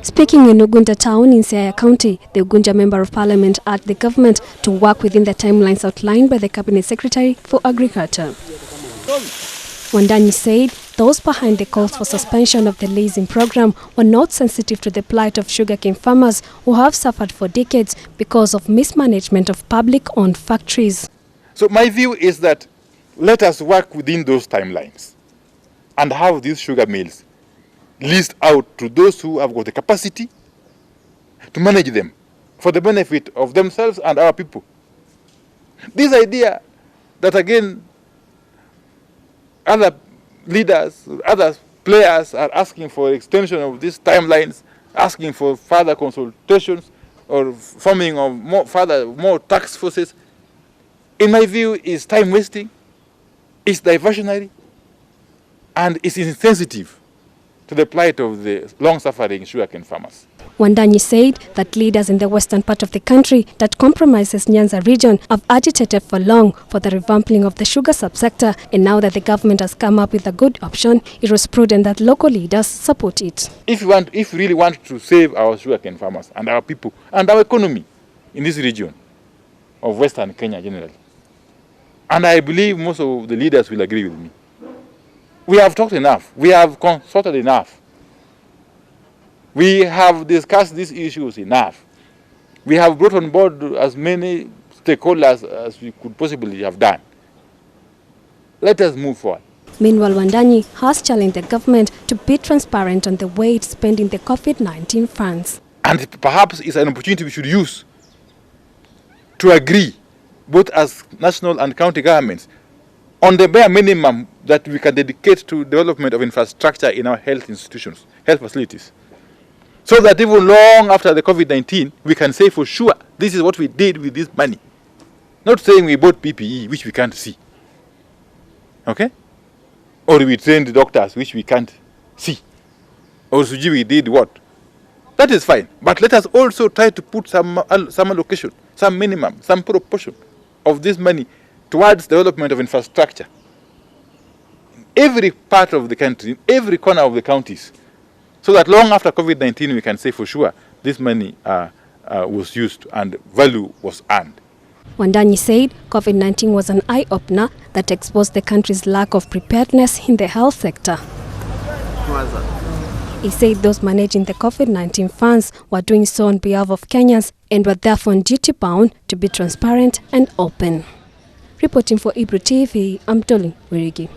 Speaking in Ugunja town in Siaya County, the Ugunja Member of Parliament urged the government to work within the timelines outlined by the Cabinet Secretary for Agriculture. Wandayi said those behind the calls for suspension of the leasing program were not sensitive to the plight of sugarcane farmers who have suffered for decades because of mismanagement of public-owned factories. So my view is that let us work within those timelines and have these sugar mills leased out to those who have got the capacity to manage them for the benefit of themselves and our people. This idea that again other leaders, other players are asking for extension of these timelines, asking for further consultations or forming of more task forces, in my view is time wasting, is diversionary, and is insensitive to the plight of the long-suffering sugarcane farmers. Wandayi said that leaders in the western part of the country that compromises Nyanza region have agitated for long for the revamping of the sugar subsector, and now that the government has come up with a good option, it was prudent that local leaders support it. If we really want to save our sugarcane farmers and our people and our economy in this region of Western Kenya generally, and I believe most of the leaders will agree with me, we have talked enough, we have consulted enough, we have discussed these issues enough, we have brought on board as many stakeholders as we could possibly have done. Let us move forward. Meanwhile, Wandayi has challenged the government to be transparent on the way it's spending the COVID-19 funds. And perhaps it's an opportunity we should use to agree, both as national and county governments, on the bare minimum that we can dedicate to development of infrastructure in our health institutions, health facilities. So that even long after the COVID-19, we can say for sure, this is what we did with this money. Not saying we bought PPE, which we can't see. Okay? Or we trained doctors, which we can't see. Or we did what? That is fine. But let us also try to put some allocation, some minimum, some proportion of this money towards development of infrastructure. Every part of the country, every corner of the counties, so that long after COVID-19 we can say for sure this money was used and value was earned. Wandayi said COVID-19 was an eye-opener that exposed the country's lack of preparedness in the health sector. He said those managing the COVID-19 funds were doing so on behalf of Kenyans and were therefore duty-bound to be transparent and open. Reporting for Ibru TV, I'm Dolly Wirigi.